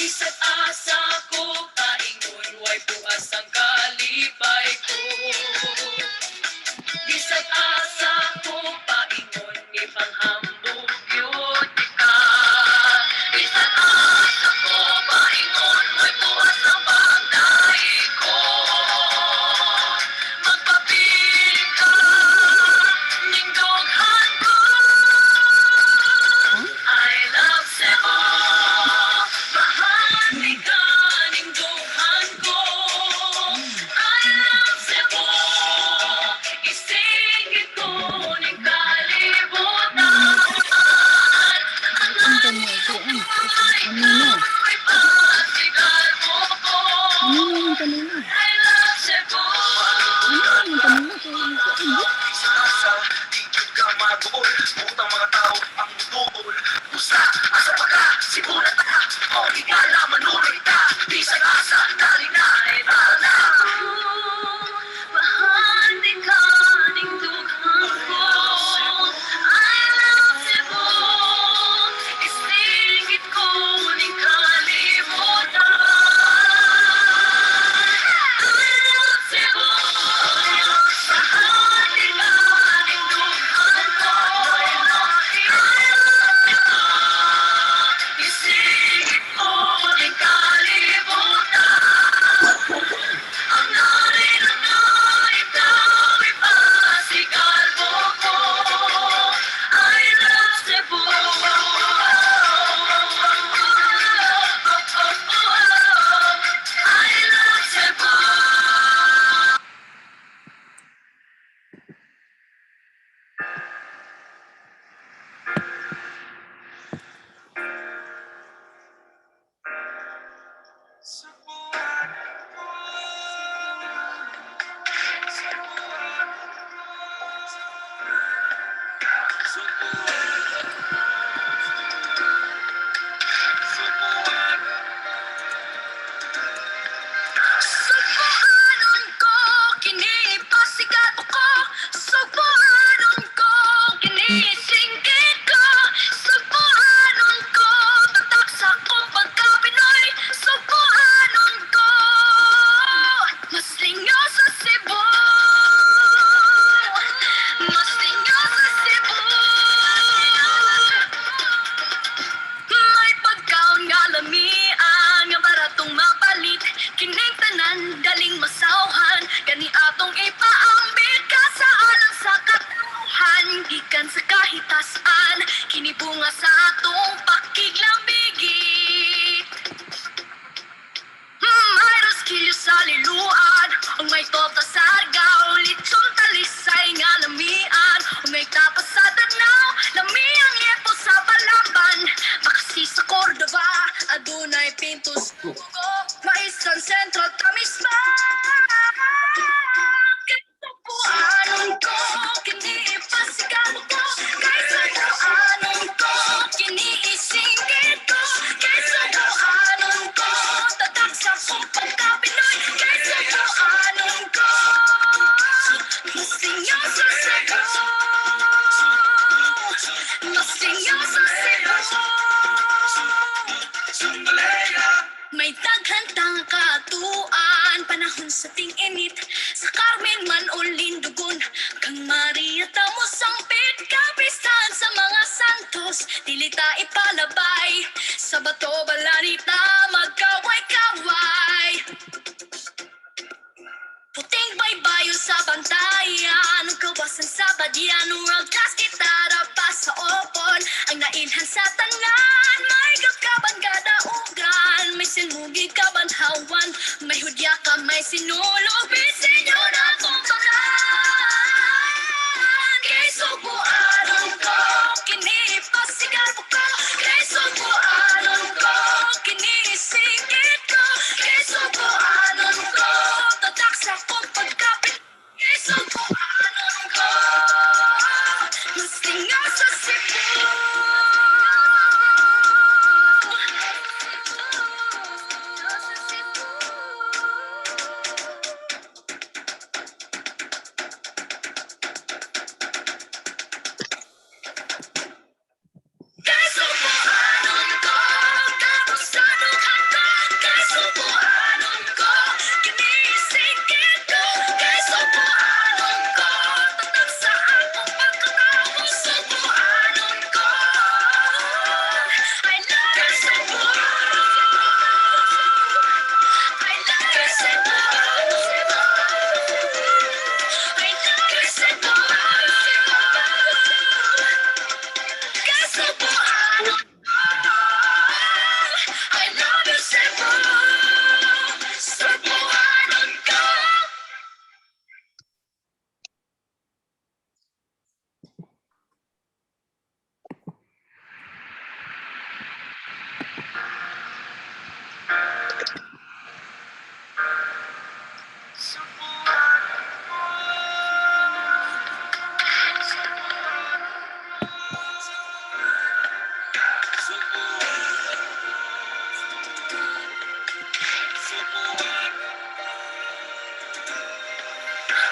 Isa't asa ko, paingon, way buas ang kalipay ko. Isa't asa ko, paingon, ipanghambog yun ka. Isa't asa ko, paingon, way buas ang bagay ko. Magpapiling ka, nindoghan ko. I love Cebu. Bahagi ka, nindoghan ko. I love Cebu. Isingit ko ng kalibutan. Ang langit ko ay ako'y pasigal mo ko. I love Cebu. Sa tingin ka magol, putang mga tao ang buol. Pusa, asa pa ka, simulan ka. O higala, manuloy ka. Di sa asa, dali na, na. Bahagi ka, nindoghan ko. I love Cebu. Isingit ko ng kalibutan. I love Cebu. Bahagi ka, nindoghan ko. I love Cebu. Isingit ko ng kalibutan. Ang narin, ikaw ay pasigal mo ko. I love Cebu. I love Cebu. Subuhanon ko, kinipasigat ko. Subuhanon ko, kinisinggit ko. Subuhanon ko, tatak sa kong pagka-Pinoy. Subuhanon ko, mas lingaw sa Cebu. Mas lingaw sa Cebu. May pagkaon nga lamian, nga baratong mapalit. Kining tanan, galing masawhan. Gani atong ipaambit ka sa alang sa katuhan. Gikan sa kahitasan, kinibunga sa atong pakiglambigi. May roskilyo sa liluan, o may tota sa argaw. Litsong talisay nga lamian, o may tapas sa danaw. Lamiang lieto sa Balamban, Bakasi sa Cordova, adunay pintos Sugbo, Maisan Sentro, Tamisma. Subuhanon ko, kinipasigal ko. Kay subuhanon ko, kiniisingit ko. Kay subuhanon ko, tatak sa kong pagka-Pinoy. Kay subuhanon ko, mas lingaw sa Cebu. Mas lingaw sa Cebu. May daghan tang katuan, panahon sa ting-init. Sa Carmen man o Lindugon, kang Maria tamo sangpit. Kapisan sa mga santos, dili ta ipalabay. Sa bato balanita, magkaway-kaway. Puting baybayo sa bantayan, kawasan sa badyan, urang gas gitara pa sa opon. Ang nailhan sa tanan, may gagkaban kadaugan. May sinugig kabanhawan, may hudya ka, may sinulog. Bisinyo na kong tanan. Kay subuhanon ko, kinipasigal ko. Kay subuhanon ko, kinisingit ko. Kay subuhanon ko, tatak sa kong pagkapit. Kay subuhanon ko, mas lingaw sa Cebu. Kay subuhanon I love you, Cebu. Cebuanon ko.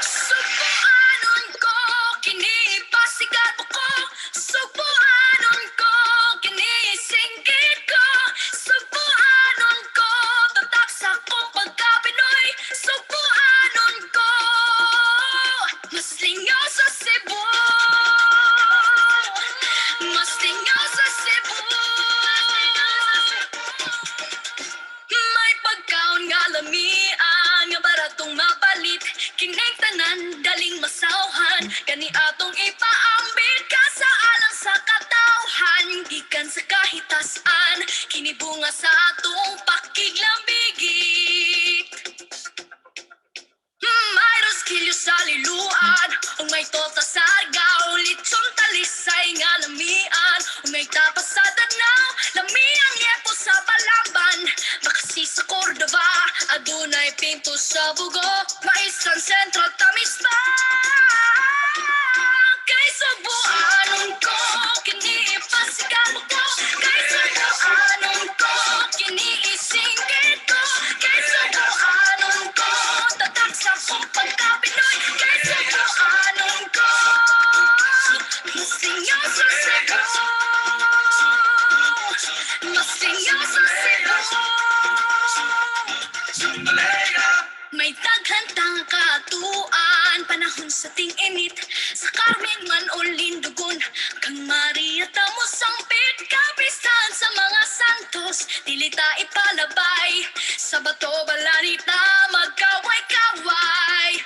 Subuanon ko, kinipasigat ko. Subuanon ko, kinisinggit ko. Subuanon ko, tatak sa kong pagka-Pinoy. Subuanon ko, mas lingaw sa Cebu. Mas lingaw sa Cebu. May pagkaon nga lamian, nga baratong mabalit. Kining tanan, daling masawhan. Kani atong ipaambit ka sa alang sa katawhan. Gikan sa kahitasan, kinibunga sa atong pakiglambigit. May roskilyo sa liluan, ug may tota sa argaw. Litsong talisay nga lamian, ug may tapas sa tanaw. Lamiang yepo sa Balamban, makasi sa Cordova. Adunay pinto sa Bugo, maisan sentro tamis pa. Kay Subuanon ko, kinipasigaw ko. Kay Subuanon ko, kiniisingit ko. Kay Subuanon ko, tatak sa kong pagka-Pinoy. Kay Subuanon ko, mas lingaw sa Cebu. Mas lingaw sa Cebu. May daghan tang katuan, panahon sa ting-init. Sa Carmen man o Lindogon, kang Maria tamo sangpit. Kapistahan sa mga santos, dili ta ipalabay. Sa bato balanita, magkaway-kaway.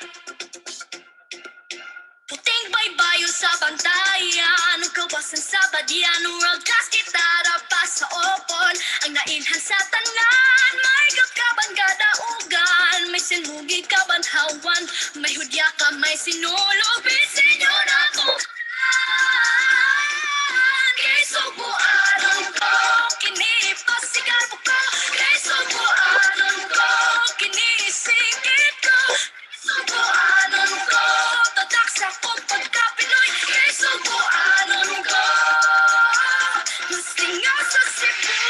Puting baybayo sa bantayan, kawasan sa badyan. Uragas gitara pa sa opon, ang nailhan sa tanan. May gagkaban kadaugan, may sinmugi kabanhawan. May hudya ka, may sinulog, bisinyo na kong kay Subuanon ko, kinipasigaw ko. Kay Subuanon ko, kinisingit ko. Subuanon ko, tatak sa kong pagka-Pinoy. Kay Subuanon ko, mas lingaw sa Cebu.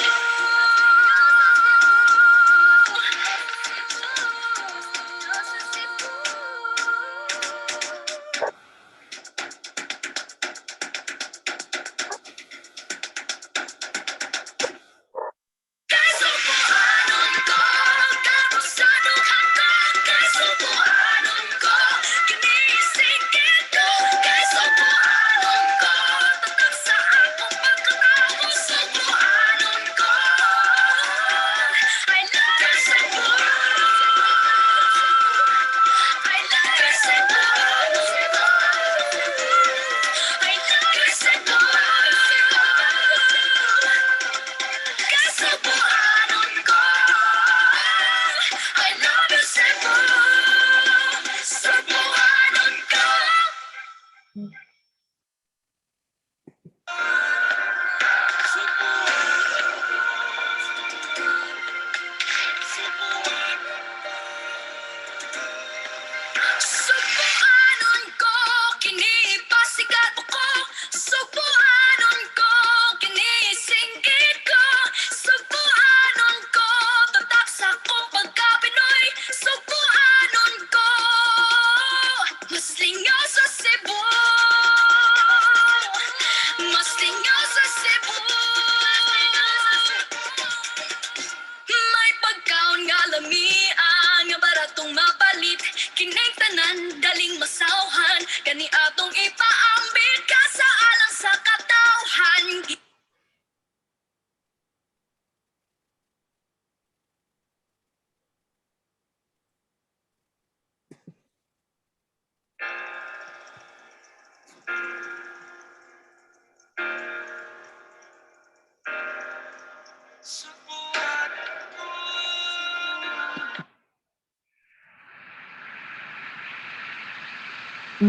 I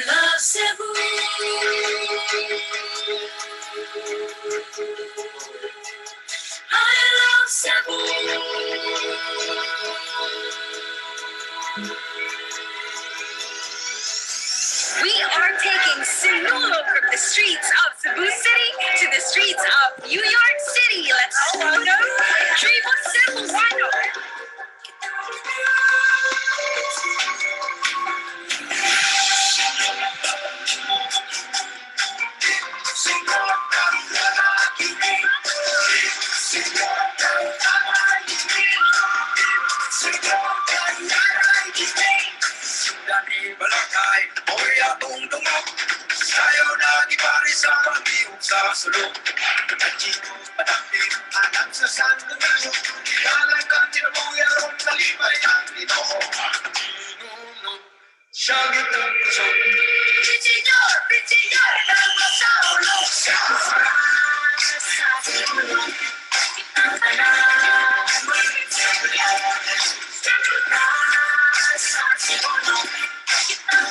love Cebu. I love Cebu. We are taking Sinulog from the streets of Cebu City to the streets of New York City. Let's all know Dream of Cebu. Why not? Balakay, oy atong tungok. Sayo na gibari sa pag-iog sa sulok. Nagchino padangin, alam sa Santo Niño. Kilalang kang tinamuyarong talibay ang Ginoo. Nunod, siyagit ang kusog. Pichidor, pichidor, ang masaulo. Sa Sinulog, kitang tanan. Sa Sinulog, kitang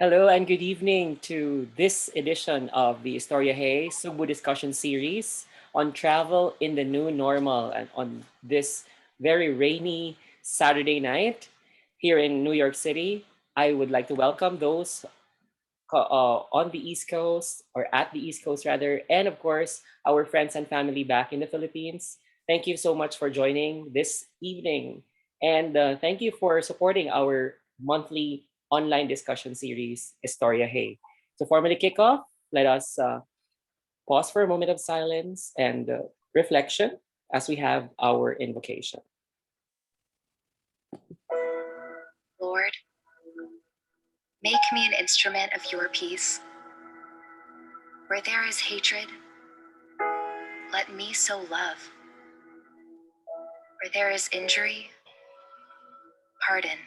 Hello and good evening to this edition of the Estorya-Hey Sugbo discussion series on travel in the new normal, and on this very rainy Saturday night here in New York City. I would like to welcome those on the East Coast, or at the East Coast rather, and of course our friends and family back in the Philippines. Thank you so much for joining this evening, and thank you for supporting our monthly online discussion series, Estorya-Hey. To formally kick off, let us pause for a moment of silence and reflection as we have our invocation. Lord, make me an instrument of your peace. Where there is hatred, let me sow love. Where there is injury, pardon.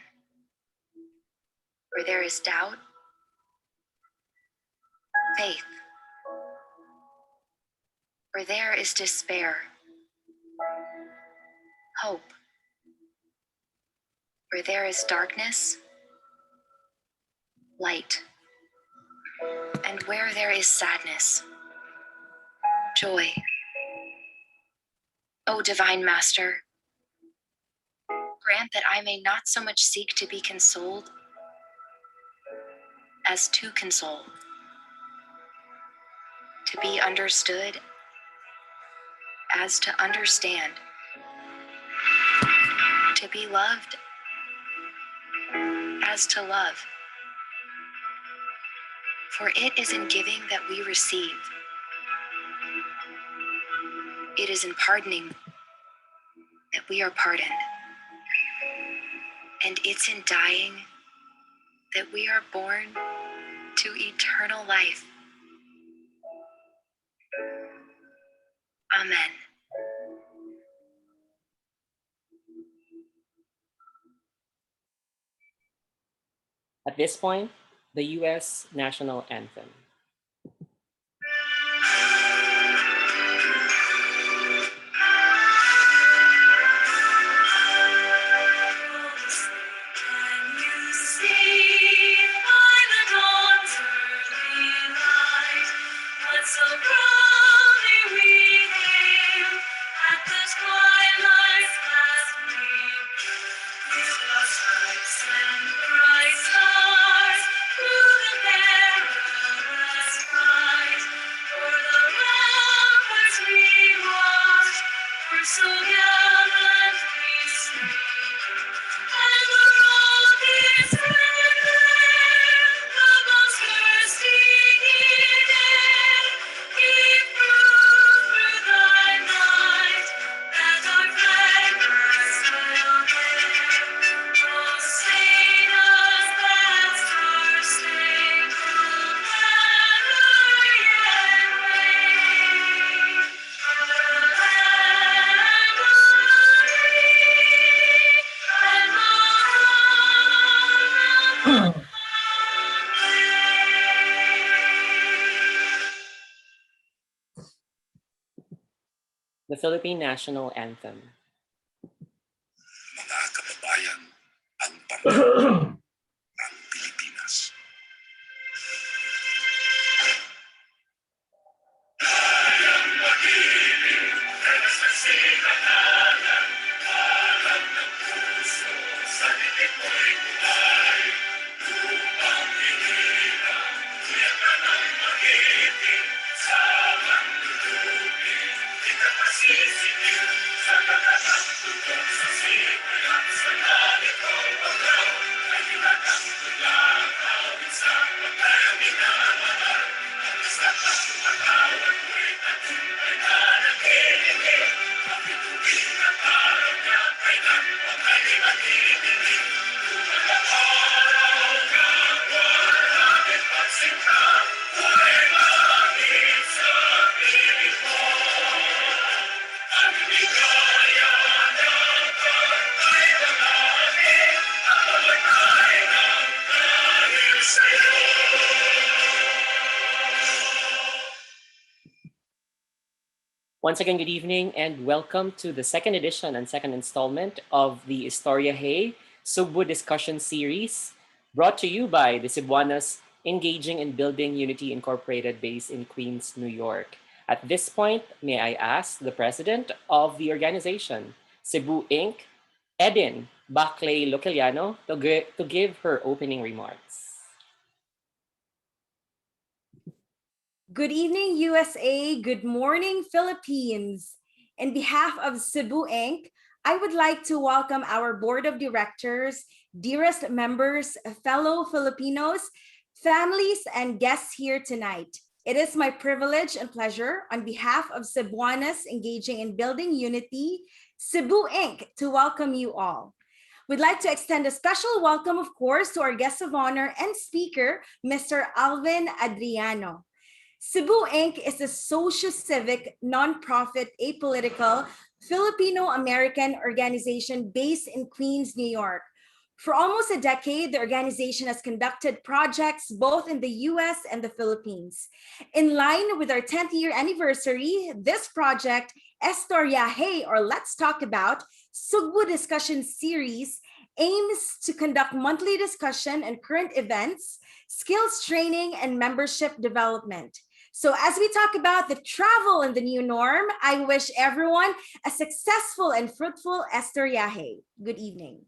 Where there is doubt, faith. Where there is despair, hope. Where there is darkness, light. And where there is sadness, joy. O Divine Master, grant that I may not so much seek to be consoled as to console, to be understood as to understand, to be loved as to love. For it is in giving that we receive. It is in pardoning that we are pardoned. And it's in dying that we are born to eternal life. Amen. At this point, the U.S. national anthem. So proudly we hail at the twilight's last gleam. His stripes and bright stars through the perilous fight. For the ramparts we watched were so gallantly slain, and the road is red, the most thirsting Eden. Give proof through thy night that our flag bursts will bear. Oh, saint us that star-spangled banner yet wave. The land of free and the home of The Philippine national anthem. Mga kababayan, ang Panginoon ng Pilipinas. Once again, good evening and welcome to the second edition and second installment of the Estorya-Hey Sugbo discussion series, brought to you by the Cebuanas Engaging and Building Unity Incorporated based in Queens, New York. At this point, may I ask the president of the organization, Cebu Inc., Edin Baclay Localiano, to give her opening remarks. Good evening, USA. Good morning, Philippines. In behalf of Cebu Inc., I would like to welcome our board of directors, dearest members, fellow Filipinos, families, and guests here tonight. It is my privilege and pleasure on behalf of Cebuanas engaging in building unity, Cebu Inc., to welcome you all. We'd like to extend a special welcome, of course, to our guest of honor and speaker, Mr. Alvin Adriano. Cebu Inc. is a socio-civic, nonprofit, apolitical, Filipino-American organization based in Queens, New York. For almost a decade, the organization has conducted projects both in the US and the Philippines. In line with our 10th year anniversary, this project, Estorya-Hey, or Let's Talk About, Sugbo discussion series, aims to conduct monthly discussion and current events, skills training, and membership development. So as we talk about the travel and the new norm, I wish everyone a successful and fruitful Estorya-Hey. Good evening.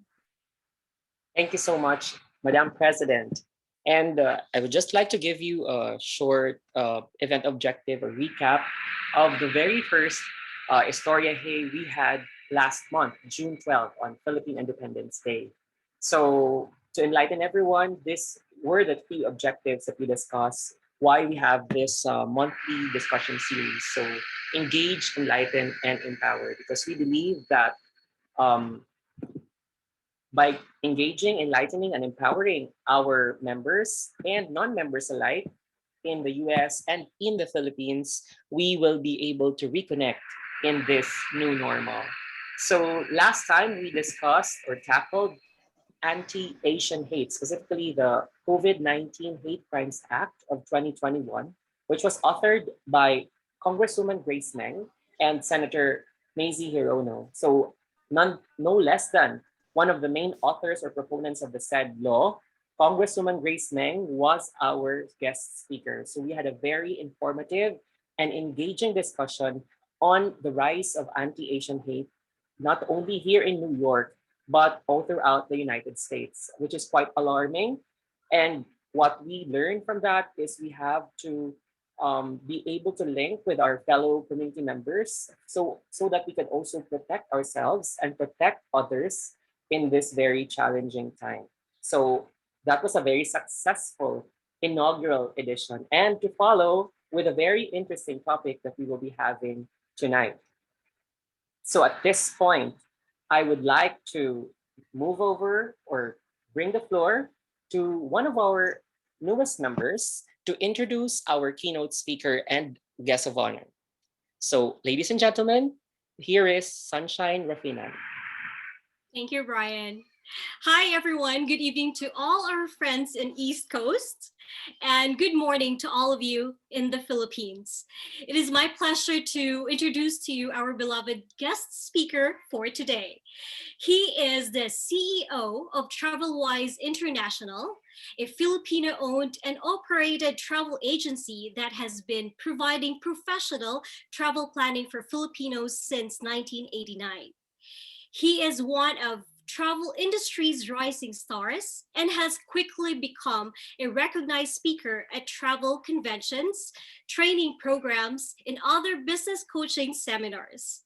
Thank you so much, Madam President. And I would just like to give you a short event objective, a recap of the very first Estorya-Hey we had last month, June 12th, on Philippine Independence Day. So to enlighten everyone, these were the three objectives that we discussed, why we have this monthly discussion series. So engage, enlighten, and empower, because we believe that um, by engaging, enlightening, and empowering our members and non-members alike in the US and in the Philippines, we will be able to reconnect in this new normal. So last time we discussed or tackled anti-Asian hate, specifically the COVID-19 Hate Crimes Act of 2021, which was authored by Congresswoman Grace Meng and Senator Mazie Hirono. So no less than one of the main authors or proponents of the said law, Congresswoman Grace Meng was our guest speaker. So we had a very informative and engaging discussion on the rise of anti-Asian hate, not only here in New York, but all throughout the United States, which is quite alarming. And what we learned from that is we have to be able to link with our fellow community members so that we can also protect ourselves and protect others in this very challenging time. So that was a very successful inaugural edition. And to follow with a very interesting topic that we will be having tonight. So at this point, I would like to move over or bring the floor to one of our newest members to introduce our keynote speaker and guest of honor. So, ladies and gentlemen, here is Sunshine Rafinan. Thank you, Brian. Hi, everyone. Good evening to all our friends in East Coast, and good morning to all of you in the Philippines. It is my pleasure to introduce to you our beloved guest speaker for today. He is the CEO of Travelwise International, a Filipino-owned and operated travel agency that has been providing professional travel planning for Filipinos since 1989. He is one of travel industry's rising stars and has quickly become a recognized speaker at travel conventions, training programs, and other business coaching seminars.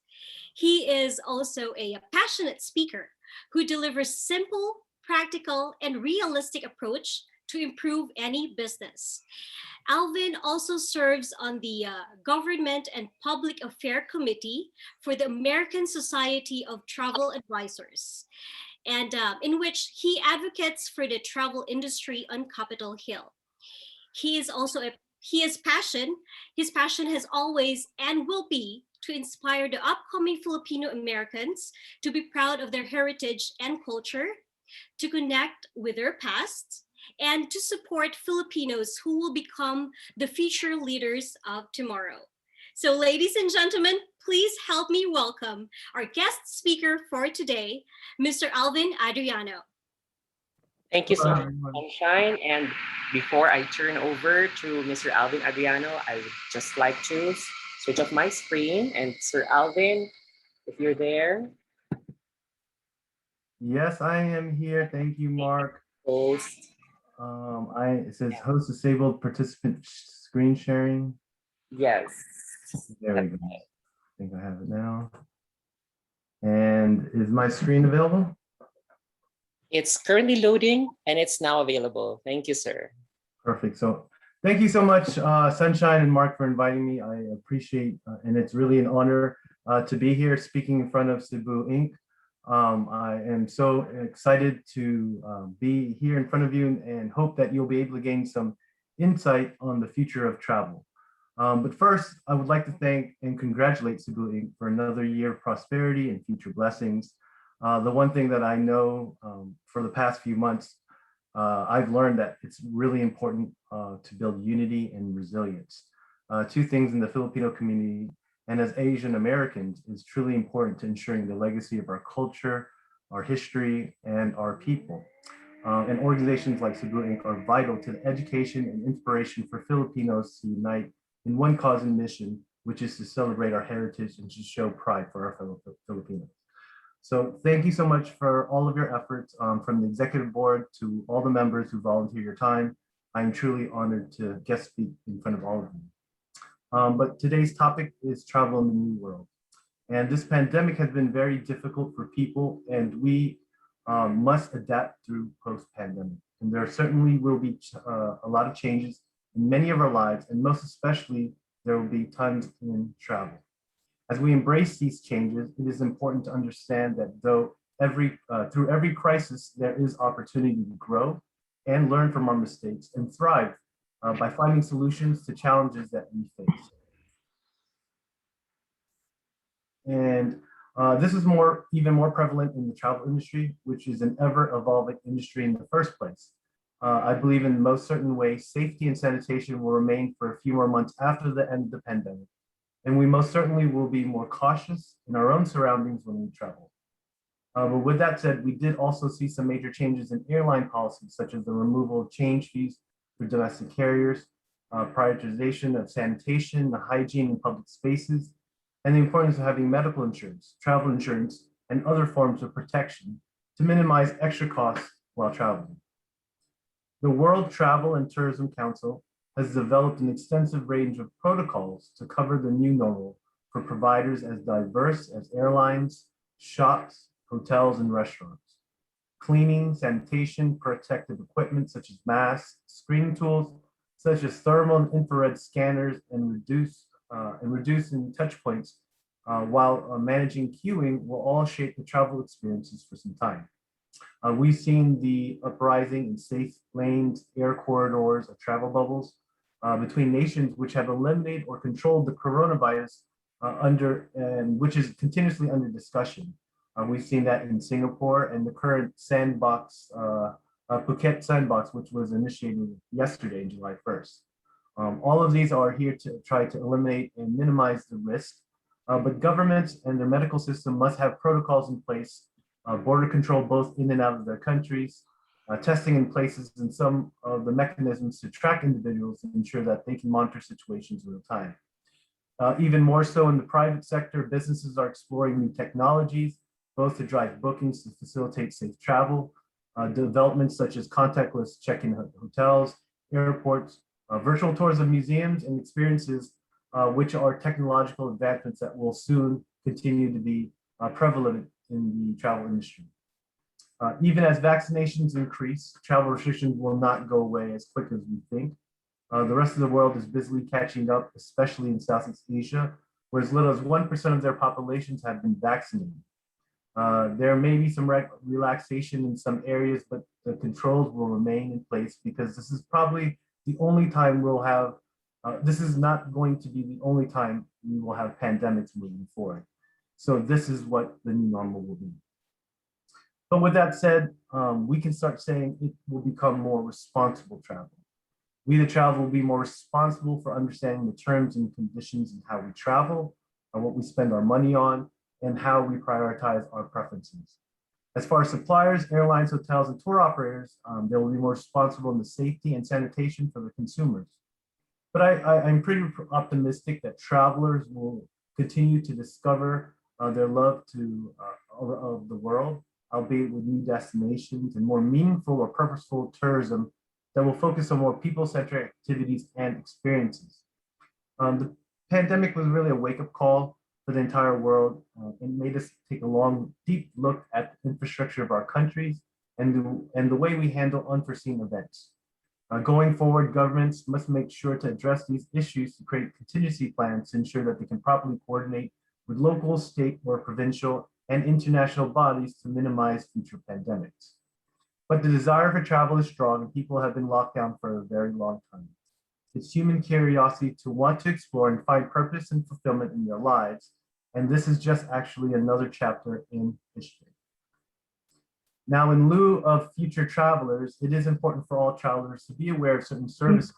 He is also a passionate speaker who delivers simple, practical, and realistic approach to improve any business. Alvin also serves on the Government and Public Affairs Committee for the American Society of Travel Advisors, and in which he advocates for the travel industry on Capitol Hill. He is also a his passion has always and will be to inspire the upcoming Filipino Americans to be proud of their heritage and culture, to connect with their past, and to support Filipinos who will become the future leaders of tomorrow. So, ladies and gentlemen, please help me welcome our guest speaker for today, Mr. Alvin Adriano. Thank you so much, Sunshine. And before I turn over to Mr. Alvin Adriano, I would just like to switch off my screen. And Sir Alvin, if you're there. Yes, I am here. Thank you, Mark. Host. It says host disabled participant screen sharing. Yes. There we go. I think I have it now. And is my screen available? It's currently loading and it's now available. Thank you, sir. Perfect. So thank you so much, Sunshine and Mark, for inviting me. I appreciate, and it's really an honor to be here speaking in front of Sugbo Inc. I am so excited to be here in front of you and hope that you'll be able to gain some insight on the future of travel. But first, I would like to thank and congratulate Sugbo Inc. for another year of prosperity and future blessings. The one thing that I know for the past few months, I've learned that it's really important to build unity and resilience. Two things in the Filipino community and as Asian Americans is truly important to ensuring the legacy of our culture, our history, and our people. And organizations like Sugbo Inc. are vital to the education and inspiration for Filipinos to unite in one cause and mission, which is to celebrate our heritage and to show pride for our fellow Filipinos. So thank you so much for all of your efforts from the executive board to all the members who volunteer your time. I'm truly honored to guest speak in front of all of you. But today's topic is travel in the new world. And this pandemic has been very difficult for people, and we must adapt through post-pandemic. And there certainly will be a lot of changes in many of our lives, and most especially, there will be tons in travel. As we embrace these changes, it is important to understand that though through every crisis, there is opportunity to grow and learn from our mistakes and thrive by finding solutions to challenges that we face. And this is even more prevalent in the travel industry, which is an ever-evolving industry in the first place. I believe in most certain ways, safety and sanitation will remain for a few more months after the end of the pandemic. And we most certainly will be more cautious in our own surroundings when we travel. But with that said, we did also see some major changes in airline policies, such as the removal of change fees for domestic carriers, prioritization of sanitation, the hygiene in public spaces, and the importance of having medical insurance, travel insurance, and other forms of protection to minimize extra costs while traveling. The World Travel and Tourism Council has developed an extensive range of protocols to cover the new normal for providers as diverse as airlines, shops, hotels, and restaurants. Cleaning, sanitation, protective equipment such as masks, screening tools such as thermal and infrared scanners, and reducing touch points while managing queuing will all shape the travel experiences for some time. We've seen the uprising in safe lanes, air corridors, of travel bubbles between nations which have eliminated or controlled the coronavirus which is continuously under discussion. We've seen that in Singapore and the current sandbox, Phuket sandbox, which was initiated yesterday, July 1st. All of these are here to try to eliminate and minimize the risk, but governments and their medical system must have protocols in place, border control both in and out of their countries, testing in places and some of the mechanisms to track individuals and ensure that they can monitor situations real time. Even more so in the private sector, businesses are exploring new technologies, both to drive bookings to facilitate safe travel, developments such as contactless check-in hotels, airports, virtual tours of museums and experiences, which are technological advancements that will soon continue to be prevalent in the travel industry. Even as vaccinations increase, travel restrictions will not go away as quick as we think. The rest of the world is busily catching up, especially in Southeast Asia, where as little as 1% of their populations have been vaccinated. There may be some relaxation in some areas, but the controls will remain in place because this is probably the only time we'll have, this is not going to be the only time we will have pandemics moving forward. So this is what the new normal will be. But with that said, we can start saying it will become more responsible travel. We, the travel, will be more responsible for understanding the terms and conditions and how we travel, and what we spend our money on, and how we prioritize our preferences. As far as suppliers, airlines, hotels, and tour operators, they will be more responsible in the safety and sanitation for the consumers. But I'm pretty optimistic that travelers will continue to discover their love of the world, albeit with new destinations and more meaningful or purposeful tourism that will focus on more people-centric activities and experiences. The pandemic was really a wake-up call for the entire world and made us take a long, deep look at the infrastructure of our countries and the way we handle unforeseen events. Going forward, governments must make sure to address these issues to create contingency plans to ensure that they can properly coordinate with local, state, or provincial and international bodies to minimize future pandemics. But the desire for travel is strong and people have been locked down for a very long time. It's human curiosity to want to explore and find purpose and fulfillment in their lives. And this is just actually another chapter in history. Now, in lieu of future travelers, it is important for all travelers to be aware of certain services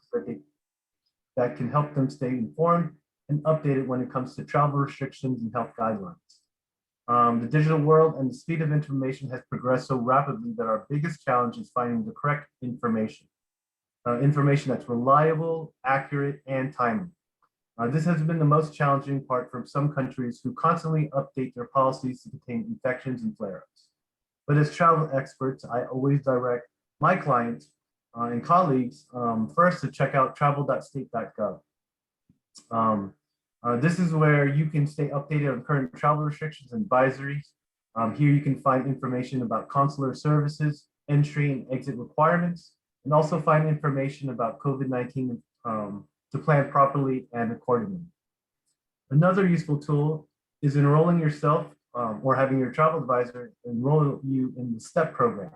that can help them stay informed and updated when it comes to travel restrictions and health guidelines. The digital world and the speed of information has progressed so rapidly that our biggest challenge is finding the correct information. Information that's reliable, accurate, and timely. This has been the most challenging part for some countries who constantly update their policies to contain infections and flare-ups. But as travel experts, I always direct my clients and colleagues first to check out travel.state.gov. This is where you can stay updated on current travel restrictions and advisories. Here you can find information about consular services, entry and exit requirements, and also find information about COVID-19 to plan properly and accordingly. Another useful tool is enrolling yourself or having your travel advisor enroll you in the STEP program.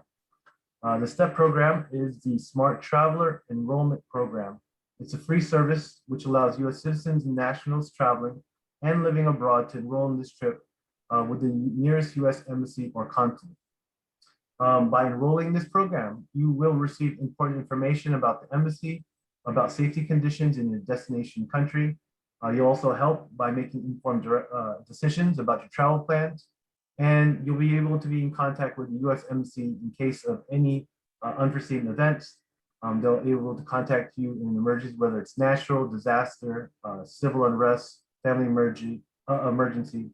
The STEP program is the Smart Traveler Enrollment Program. It's a free service which allows US citizens and nationals traveling and living abroad to enroll in this trip with the nearest US embassy or consulate. By enrolling in this program, you will receive important information about the embassy, about safety conditions in your destination country. You'll also help by making informed decisions about your travel plans, and you'll be able to be in contact with the US Embassy in case of any unforeseen events. They'll be able to contact you in an emergency, whether it's natural, disaster, civil unrest, family emergency.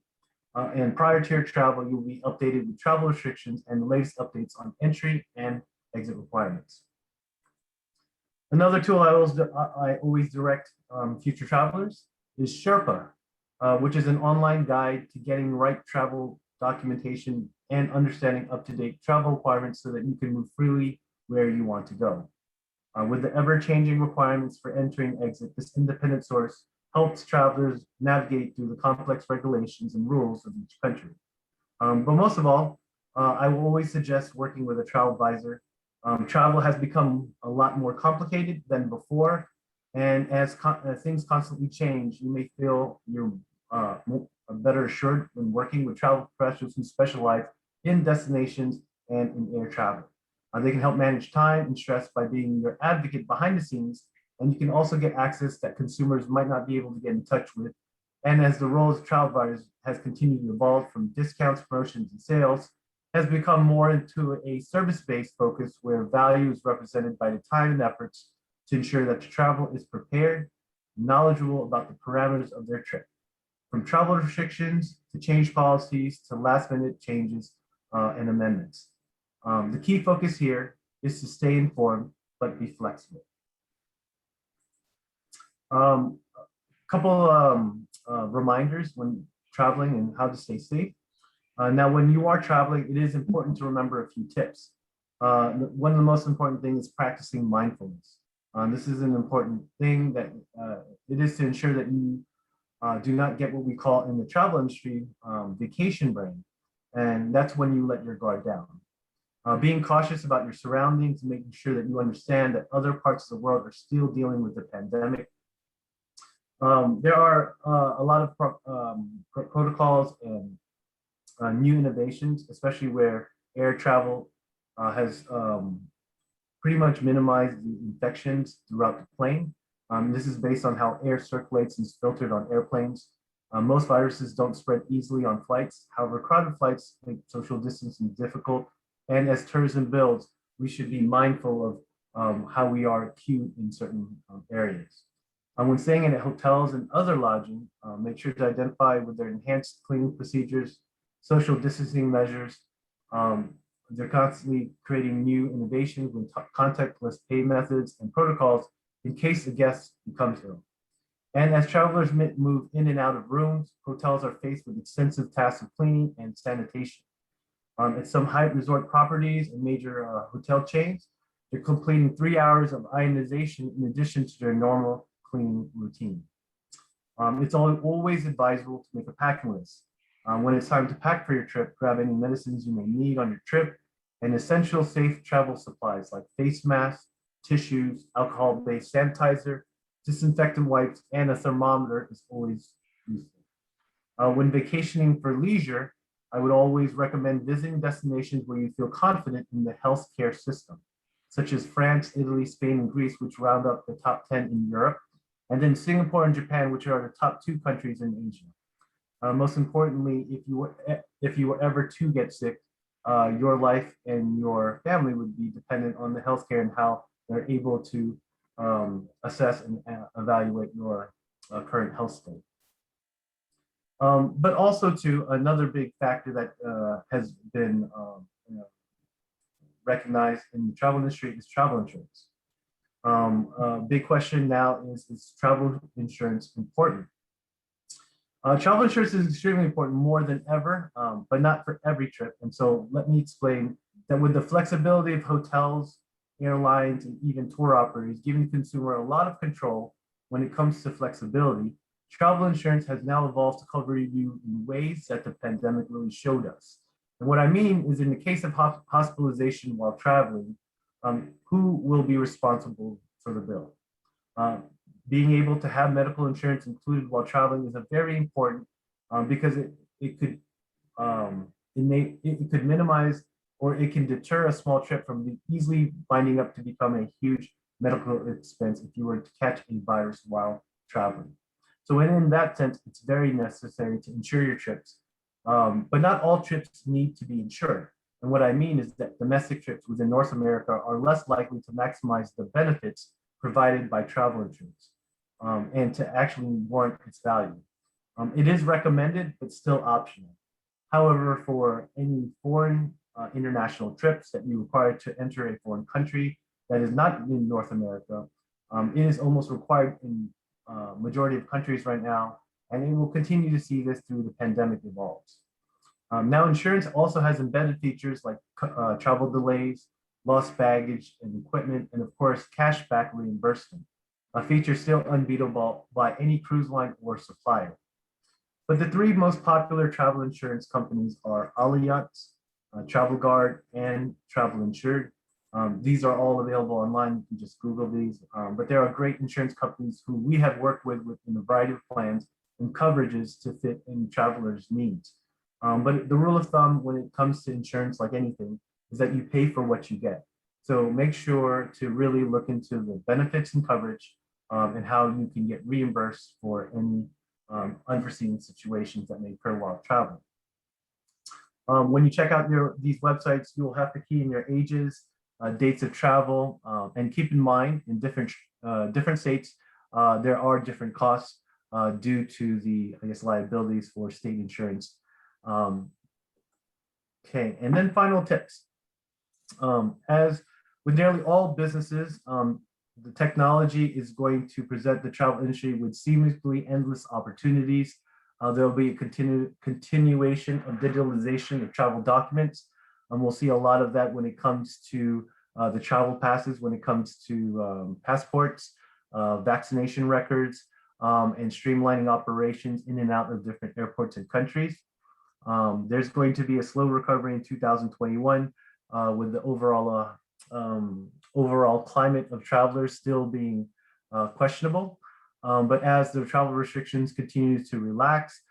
And prior to your travel, you'll be updated with travel restrictions and the latest updates on entry and exit requirements. Another tool I always direct future travelers is Sherpa, which is an online guide to getting right travel documentation and understanding up-to-date travel requirements so that you can move freely where you want to go. With the ever-changing requirements for entry and exit, this independent source helps travelers navigate through the complex regulations and rules of each country. But most of all, I will always suggest working with a travel advisor. Travel has become a lot more complicated than before, and as things constantly change, you may feel you're better assured when working with travel professionals who specialize in destinations and in air travel. They can help manage time and stress by being your advocate behind the scenes, and you can also get access that consumers might not be able to get in touch with. And as the role as travel advisors has continued to evolve from discounts, promotions, and sales, has become more into a service-based focus where value is represented by the time and efforts to ensure that the travel is prepared, knowledgeable about the parameters of their trip. From travel restrictions to change policies to last-minute changes and amendments. The key focus here is to stay informed, but be flexible. Couple reminders when traveling and how to stay safe. Now, when you are traveling, it is important to remember a few tips. One of the most important things is practicing mindfulness. This is an important thing that it is to ensure that you do not get what we call in the travel industry vacation brain, and that's when you let your guard down. Being cautious about your surroundings and making sure that you understand that other parts of the world are still dealing with the pandemic. There are a lot of protocols and new innovations, especially where air travel has pretty much minimized the infections throughout the plane. This is based on how air circulates and is filtered on airplanes. Most viruses don't spread easily on flights. However, crowded flights make social distancing difficult. And as tourism builds, we should be mindful of how we are queued in certain areas. When staying in hotels and other lodging, make sure to identify with their enhanced cleaning procedures, social distancing measures. They're constantly creating new innovations with contactless pay methods and protocols in case a guest becomes ill. And as travelers move in and out of rooms, hotels are faced with extensive tasks of cleaning and sanitation. At some high resort properties and major hotel chains, they're completing 3 hours of ionization in addition to their normal cleaning routine. It's always advisable to make a packing list. When it's time to pack for your trip, grab any medicines you may need on your trip and essential safe travel supplies like face masks, tissues, alcohol-based sanitizer, disinfectant wipes, and a thermometer is always useful. When vacationing for leisure, I would always recommend visiting destinations where you feel confident in the healthcare system, such as France, Italy, Spain, and Greece, which round up the top 10 in Europe, and then Singapore and Japan, which are the top 2 countries in Asia. Most importantly, if you were ever to get sick, your life and your family would be dependent on the healthcare and how they're able to assess and evaluate your current health state. But also too, another big factor that has been recognized in the travel industry is travel insurance. Big question now is travel insurance important? Travel insurance is extremely important, more than ever, but not for every trip. And so let me explain that with the flexibility of hotels, airlines, and even tour operators, giving the consumer a lot of control when it comes to flexibility, travel insurance has now evolved to cover you in ways that the pandemic really showed us. And what I mean is in the case of hospitalization while traveling, who will be responsible for the bill? Being able to have medical insurance included while traveling is a very important because it could minimize or it can deter a small trip from easily binding up to become a huge medical expense if you were to catch a virus while traveling. So in that sense, it's very necessary to insure your trips, but not all trips need to be insured. And what I mean is that domestic trips within North America are less likely to maximize the benefits provided by travel insurance and to actually warrant its value. It is recommended, but still optional. However, for any foreign international trips that you require to enter a foreign country that is not in North America, it is almost required in majority of countries right now, and it will continue to see this through the pandemic evolves. Now, insurance also has embedded features like travel delays, lost baggage and equipment, and of course, cashback reimbursement, a feature still unbeatable by any cruise line or supplier. But the 3 most popular travel insurance companies are Allianz, Travel Guard, and Travel Insured. These are all available online. You can just Google these. But there are great insurance companies who we have worked with in a variety of plans and coverages to fit in travelers' needs. But the rule of thumb when it comes to insurance, like anything, is that you pay for what you get. So make sure to really look into the benefits and coverage and how you can get reimbursed for any unforeseen situations that may occur while traveling. When you check out these websites, you'll have to key in your ages, dates of travel, and keep in mind in different states, there are different costs due to the, I guess, liabilities for state insurance. Okay, and then final tips. As with nearly all businesses, the technology is going to present the travel industry with seemingly endless opportunities. There'll be a continuation of digitalization of travel documents. We'll see a lot of that when it comes to the travel passes, when it comes to passports, vaccination records, and streamlining operations in and out of different airports and countries. There's going to be a slow recovery in 2021 with the overall climate of travelers still being questionable. But as the travel restrictions continue to relax,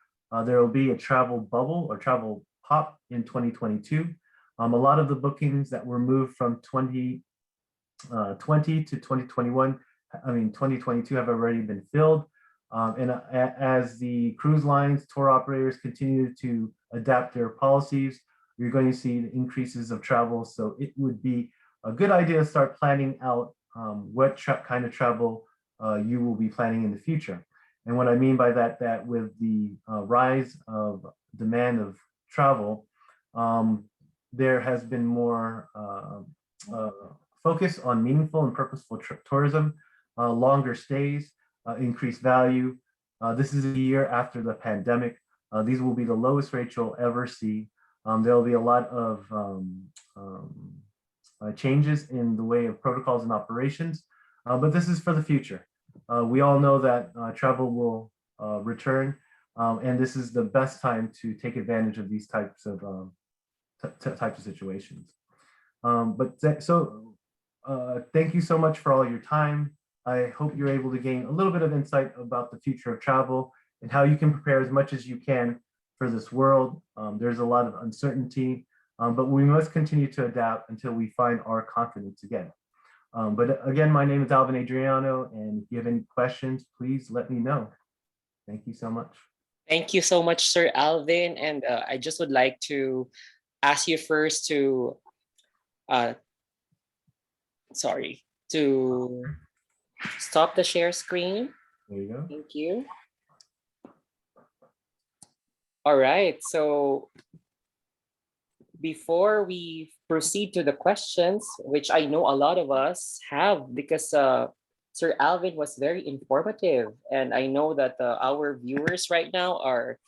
there will be a travel bubble or travel pop in 2022. A lot of the bookings that were moved from 2020 to 2021, 2022 have already been filled. And as the cruise lines, tour operators continue to adapt their policies, you're going to see the increases of travel. So it would be a good idea to start planning out what kind of travel you will be planning in the future. And what I mean by that, that with the rise of demand of travel, there has been more focus on meaningful and purposeful tourism, longer stays, increased value. This is a year after the pandemic. These will be the lowest rates you'll ever see. There will be a lot of changes in the way of protocols and operations, but this is for the future. We all know that travel will return, and this is the best time to take advantage of these types of situations. Thank you so much for all your time. I hope you're able to gain a little bit of insight about the future of travel and how you can prepare as much as you can for this world. There's a lot of uncertainty, but we must continue to adapt until we find our confidence again. But again, my name is Alvin Adriano, and if you have any questions, please let me know. Thank you so much. Thank you so much, Sir Alvin. And I just would like to ask you first to, to stop the share screen. There you go. Thank you. All right, so before we proceed to the questions, which I know a lot of us have because Sir Alvin was very informative, and I know that our viewers right now are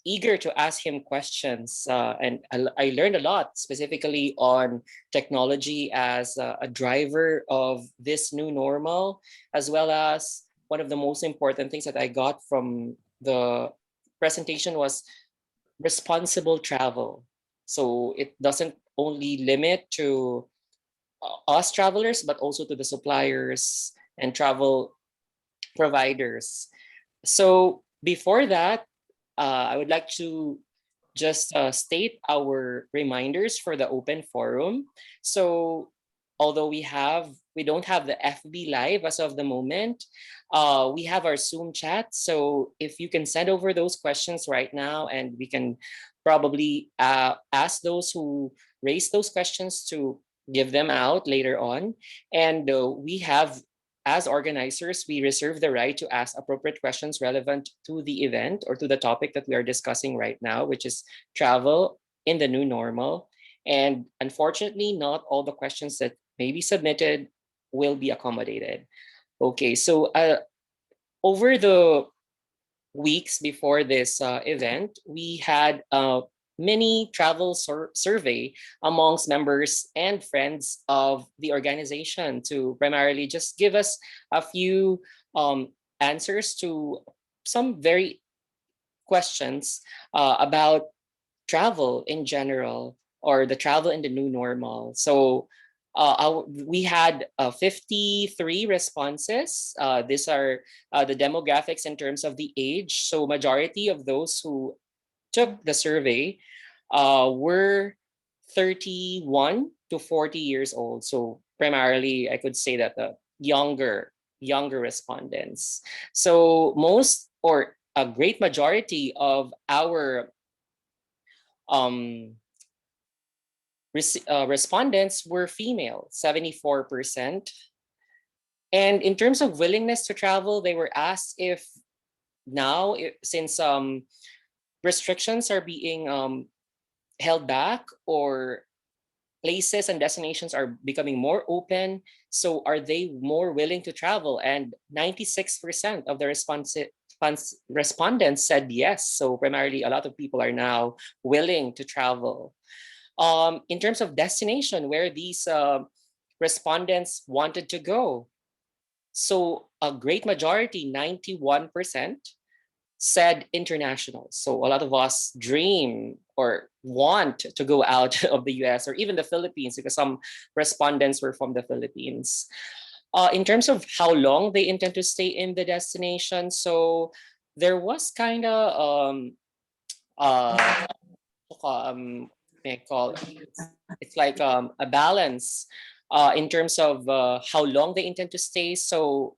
eager to ask him questions. And I learned a lot specifically on technology as a driver of this new normal, as well as one of the most important things that I got from the presentation was responsible travel. So it doesn't only limit to us travelers, but also to the suppliers and travel providers. So before that, I would like to just state our reminders for the open forum. So although we don't have the FB Live as of the moment, we have our Zoom chat. So if you can send over those questions right now, and we can probably ask those who raised those questions to give them out later on. And we have, as organizers, we reserve the right to ask appropriate questions relevant to the event or to the topic that we are discussing right now, which is travel in the new normal. And unfortunately, not all the questions that may be submitted will be accommodated. Okay, so over the weeks before this event, we had a mini travel survey amongst members and friends of the organization to primarily just give us a few answers to some very questions about travel in general, or the travel in the new normal. So we had 53 responses. These are the demographics in terms of the age. So majority of those who took the survey were 31 to 40 years old. So primarily, I could say that the younger respondents. So most, or a great majority of our respondents were female, 74%. And in terms of willingness to travel, they were asked if now, since restrictions are being held back, or places and destinations are becoming more open, so are they more willing to travel? And 96% of the respondents said yes. So primarily, a lot of people are now willing to travel. In terms of destination, where these respondents wanted to go, so a great majority, 91%, said international. So a lot of us dream or want to go out of the US or even the Philippines, because some respondents were from the Philippines. In terms of how long they intend to stay in the destination, so there was kind of it's like a balance in terms of how long they intend to stay. So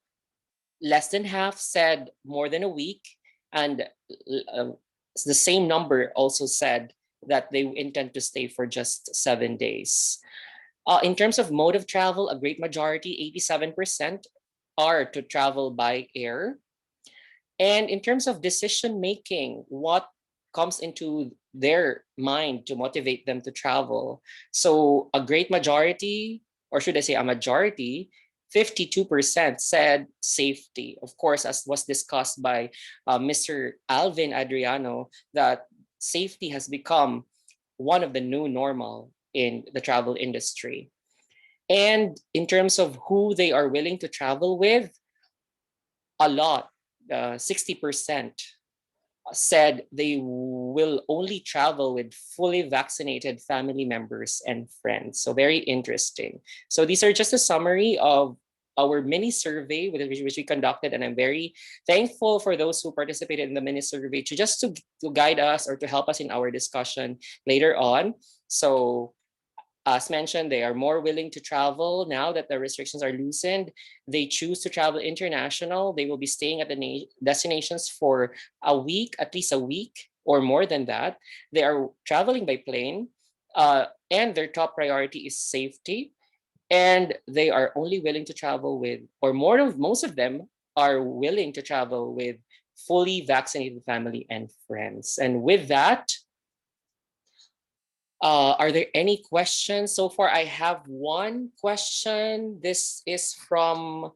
less than half said more than a week, and the same number also said that they intend to stay for just 7 days. In terms of mode of travel, a great majority, 87%, are to travel by air. And in terms of decision making, what comes into their mind to motivate them to travel? So a great majority, or should I say a majority, 52% said safety. Of course, as was discussed by Mr. Alvin Adriano, that safety has become one of the new normal in the travel industry. And in terms of who they are willing to travel with, a lot, 60% said they will only travel with fully vaccinated family members and friends. So very interesting. So these are just a summary of our mini survey which we conducted, and I'm very thankful for those who participated in the mini survey to guide us or to help us in our discussion later on. So as mentioned, they are more willing to travel now that the restrictions are loosened. They choose to travel international. They will be staying at the destinations for a week, at least a week, or more than that. They are traveling by plane, and their top priority is safety. And they are only willing to travel with, or most of them are willing to travel with fully vaccinated family and friends. And with that, are there any questions? So far, I have one question. This is from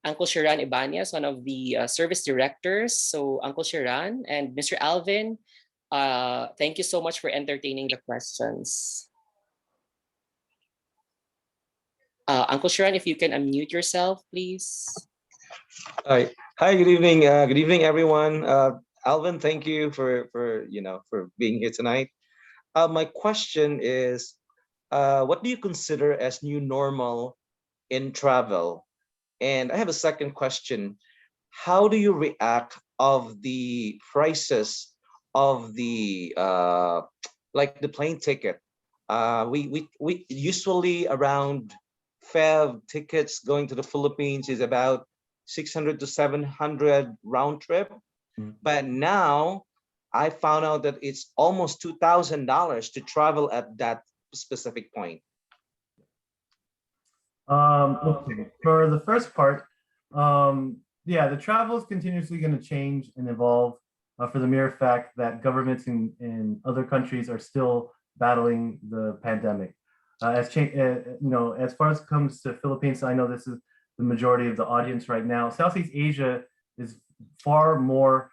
Uncle Shiran Ibanez, one of the service directors. So Uncle Shiran and Mr. Alvin, thank you so much for entertaining the questions. Uncle Shiran, if you can unmute yourself, please. Hi. Hi, good evening. Good evening, everyone. Alvin, thank you for being here tonight. My question is, what do you consider as new normal in travel? And I have a second question. How do you react of the prices of the like the plane ticket? We usually around Feb tickets going to the Philippines is about 600 to 700 round trip. But now I found out that it's almost $2,000 to travel at that specific point. Okay, for the first part, yeah, the travel is continuously going to change and evolve for the mere fact that governments in other countries are still battling the pandemic. As far as comes to Philippines, I know this is the majority of the audience right now. Southeast Asia is far more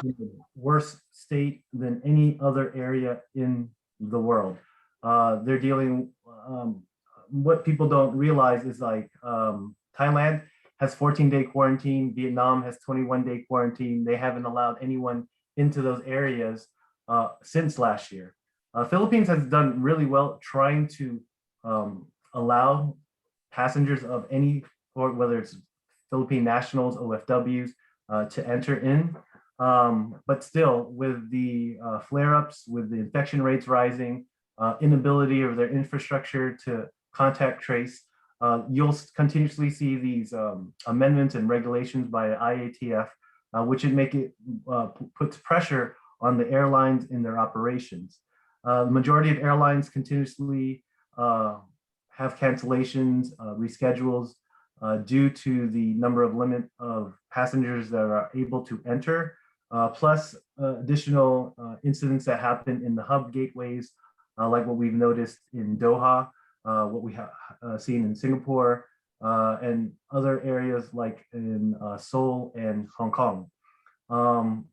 in a worse state than any other area in the world. They're dealing. What people don't realize is Thailand has 14-day quarantine. Vietnam has 21-day quarantine. They haven't allowed anyone into those areas since last year. Philippines has done really well trying to allow passengers of any, or whether it's Philippine nationals, OFWs, to enter in. But still, with the flare-ups, with the infection rates rising, inability of their infrastructure to contact trace, you'll continuously see these amendments and regulations by IATF, which would make it puts pressure on the airlines in their operations. The majority of airlines continuously have cancellations, reschedules due to the number of limit of passengers that are able to enter, plus additional incidents that happen in the hub gateways, like what we've noticed in Doha, what we have seen in Singapore, and other areas like in Seoul and Hong Kong.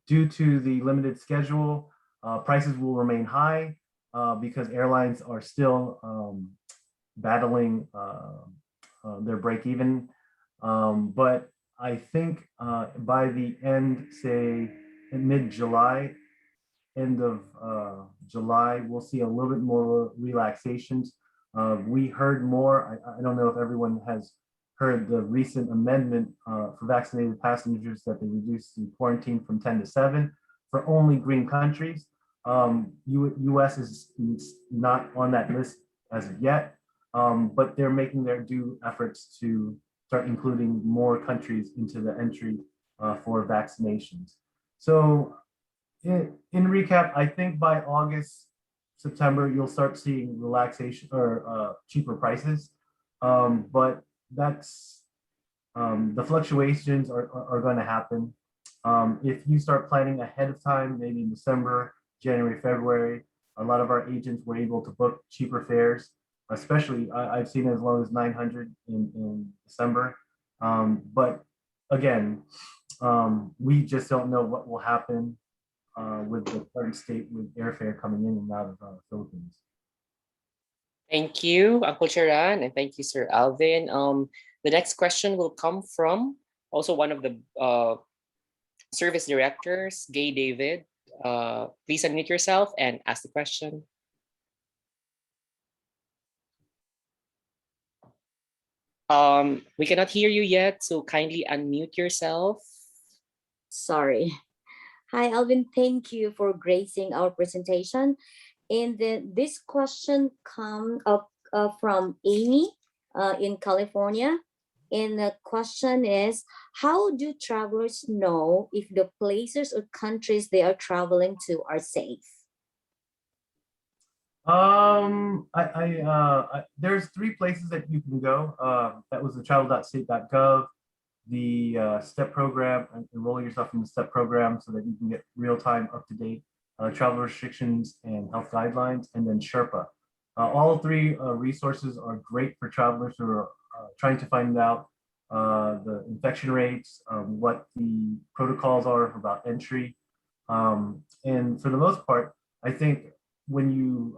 Due to the limited schedule, prices will remain high because airlines are still battling their break even. But I think by the end, say in mid-July, end of July, we'll see a little bit more relaxations. We heard more, I don't know if everyone has heard the recent amendment for vaccinated passengers that they reduced the quarantine from 10 to 7 for only green countries. US is not on that list as of yet, but they're making their due efforts to start including more countries into the entry for vaccinations. So in recap, I think by August, September, you'll start seeing relaxation or cheaper prices, but that's the fluctuations are going to happen. If you start planning ahead of time, maybe in December, January, February, a lot of our agents were able to book cheaper fares especially I've seen as low as 900 in December. But again, we just don't know what will happen with the current state with airfare coming in and out of the Philippines. Thank you, Uncle Charan, and thank you, Sir Alvin. The next question will come from also one of the service directors, Gay David. Please unmute yourself and ask the question. We cannot hear you yet, so kindly unmute yourself. Sorry. Hi, Alvin. Thank you for gracing our presentation. And this question comes up from Amy in California. And the question is, how do travelers know if the places or countries they are traveling to are safe? There's 3 places that you can go. That was the travel.state.gov, the STEP program, and enrolling yourself in the STEP program so that you can get real-time, up-to-date travel restrictions and health guidelines, and then Sherpa. All 3 resources are great for travelers who are trying to find out the infection rates, what the protocols are about entry. And for the most part, I think when you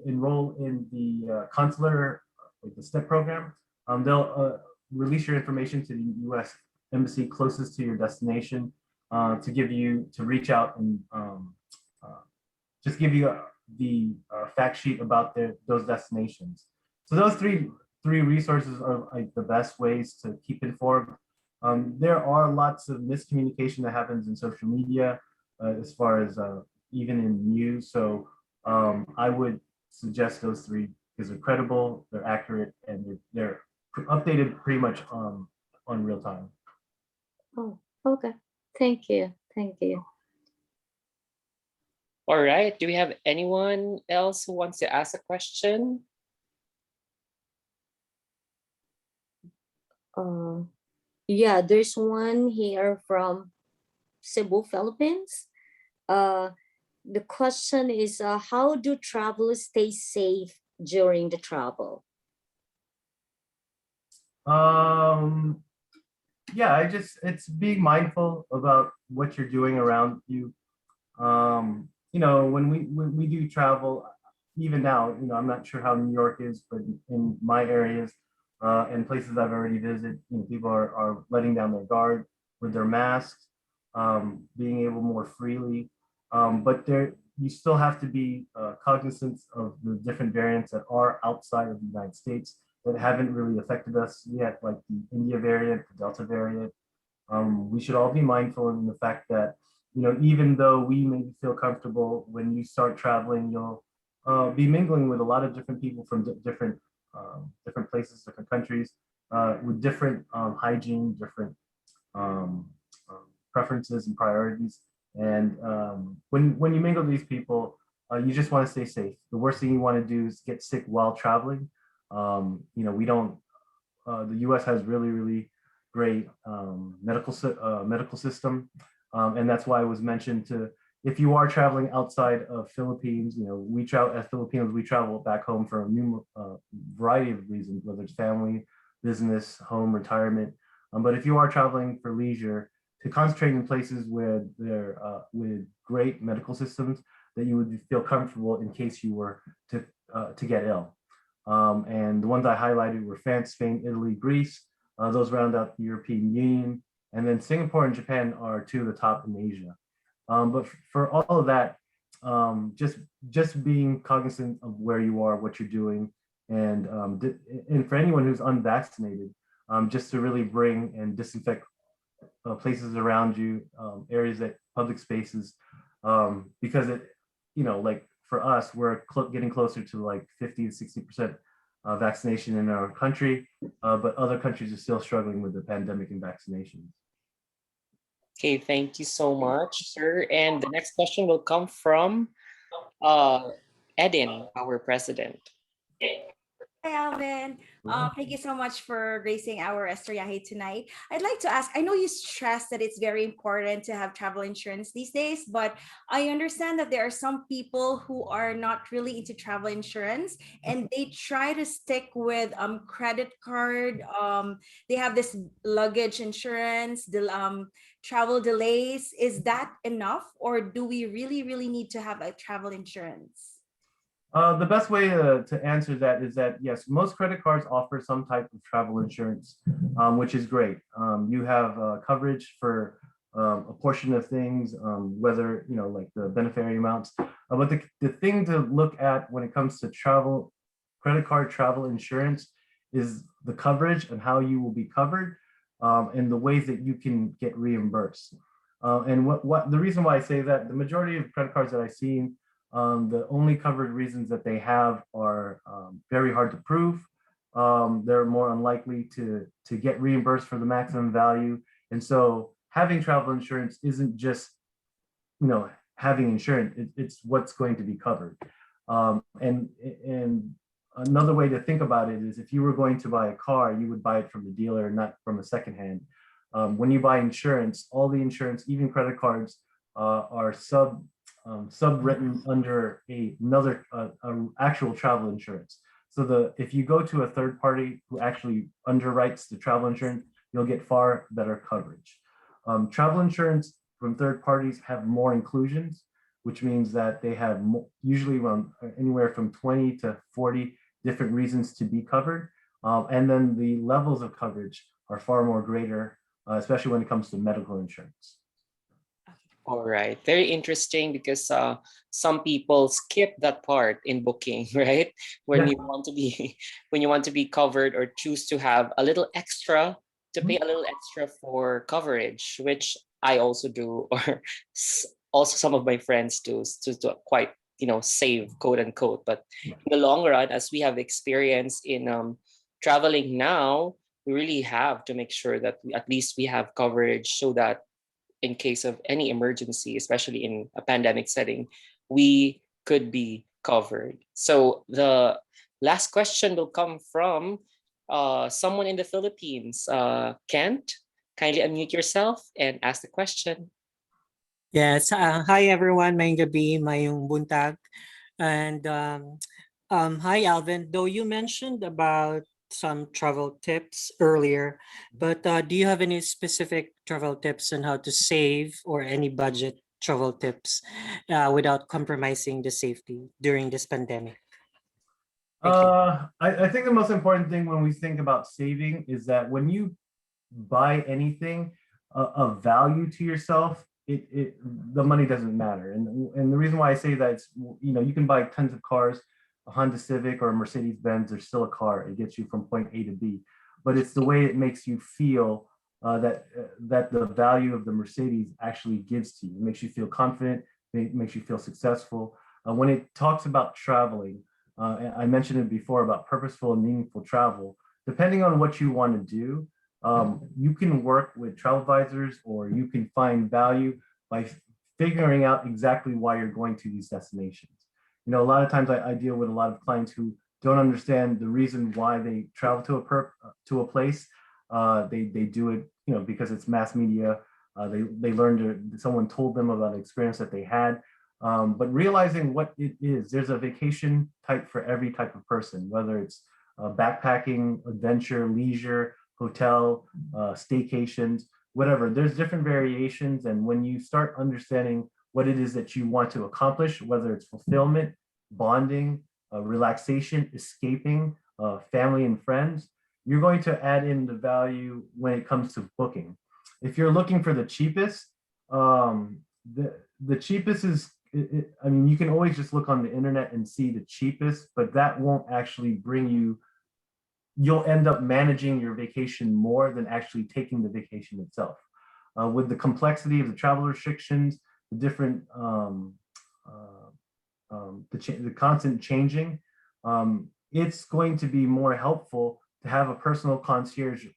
enroll in the consular, like the STEP program, they'll release your information to the U.S. embassy closest to your destination to reach out and just give you the fact sheet about those destinations. So those three resources are like the best ways to keep informed. There are lots of miscommunication that happens in social media as far as even in news. So I would suggest those 3 because they're credible, they're accurate, and they're updated pretty much on real time. Oh, okay. Thank you. Thank you. All right. Do we have anyone else who wants to ask a question? Yeah, there's one here from Cebu, Philippines. The question is, how do travelers stay safe during the travel? Yeah, it's being mindful about what you're doing around you. You know, when we do travel, even now, you know, I'm not sure how New York is, but in my areas and places I've already visited, you know, people are letting down their guard with their masks, being able more freely. But you still have to be cognizant of the different variants that are outside of the United States that haven't really affected us yet, like the India variant, the Delta variant. We should all be mindful in the fact that, you know, even though we may feel comfortable, when you start traveling, you'll be mingling with a lot of different people from different places, different countries, with different hygiene, different preferences and priorities. And when you mingle with these people, you just want to stay safe. The worst thing you want to do is get sick while traveling. You know, we don't. The U.S. has really great medical system, and that's why it was mentioned to. If you are traveling outside of Philippines, you know, we travel as Filipinos. We travel back home for a variety of reasons, whether it's family, business, home, retirement. But if you are traveling for leisure, to concentrate in places where there with great medical systems that you would feel comfortable in case you were to get ill. And the ones I highlighted were France, Spain, Italy, Greece. Those round out the European Union. And then Singapore and Japan are 2 of the top in Asia. But for all of that, just being cognizant of where you are, what you're doing, and for anyone who's unvaccinated, just to really bring and disinfect places around you, areas that public spaces, because it, you know, like for us, we're getting closer to like 50 to 60% vaccination in our country, but other countries are still struggling with the pandemic and vaccinations. Okay, thank you so much, sir. And the next question will come from Edin, our president. Hi, Alvin. Thank you so much for gracing our Estorya-Hey tonight. I'd like to ask, I know you stress that it's very important to have travel insurance these days, but I understand that there are some people who are not really into travel insurance and they try to stick with credit card. They have this luggage insurance, travel delays. Is that enough, or do we really, really need to have a travel insurance? The best way to answer that is that yes, most credit cards offer some type of travel insurance, which is great. You have coverage for a portion of things, whether like the beneficiary amounts. But the thing to look at when it comes to credit card travel insurance is the coverage and how you will be covered, and the ways that you can get reimbursed. And what the reason why I say that, the majority of credit cards that I've seen, the only covered reasons that they have are very hard to prove. They're more unlikely to get reimbursed for the maximum value. And so having travel insurance isn't just, having insurance, it's what's going to be covered. And another way to think about it is, if you were going to buy a car, you would buy it from the dealer, not from a secondhand. When you buy insurance, all the insurance, even credit cards, are subwritten under another actual travel insurance. So if you go to a third party who actually underwrites the travel insurance, you'll get far better coverage. Travel insurance from third parties have more inclusions, which means that they have usually around anywhere from 20 to 40 different reasons to be covered. And then the levels of coverage are far more greater, especially when it comes to medical insurance. All right, very interesting, because some people skip that part in booking, right? When you want to be when you want to be covered, or choose to have a little extra, to pay a little extra for coverage, which I also do, or also some of my friends do, to quite save, quote unquote. But in the long run, as we have experience in traveling now, we really have to make sure that at least we have coverage, so that in case of any emergency, especially in a pandemic setting, we could be covered. So the last question will come from someone in the Philippines. Kent, kindly unmute yourself and ask the question. Yes. Hi, everyone. Mayong gabi, mayong buntag. And hi, Alvin. Though you mentioned about some travel tips earlier, but do you have any specific travel tips on how to save, or any budget travel tips without compromising the safety during this pandemic? Thank you. I think the most important thing when we think about saving is that when you buy anything of value to yourself, the money doesn't matter. And the reason why I say that is, you can buy tons of cars, a Honda Civic or a Mercedes Benz, they're still a car. It gets you from point A to B, but it's the way it makes you feel that the value of the Mercedes actually gives to you. It makes you feel confident. It makes you feel successful. When it talks about traveling, I mentioned it before about purposeful and meaningful travel. Depending on what you want to do, you can work with travel advisors, or you can find value by figuring out exactly why you're going to these destinations. A lot of times I deal with a lot of clients who don't understand the reason why they travel to a place. They do it, because it's mass media. They learned, someone told them about an experience that they had. But realizing what it is, there's a vacation type for every type of person, whether it's backpacking, adventure, leisure, hotel, staycations, whatever. There's different variations. And when you start understanding what it is that you want to accomplish, whether it's fulfillment, bonding, relaxation, escaping, family and friends, you're going to add in the value when it comes to booking. If you're looking for the cheapest, the cheapest is, you can always just look on the internet and see the cheapest, but that won't actually bring you, you'll end up managing your vacation more than actually taking the vacation itself. With the complexity of the travel restrictions, the different, the constant changing, it's going to be more helpful to have a personal concierge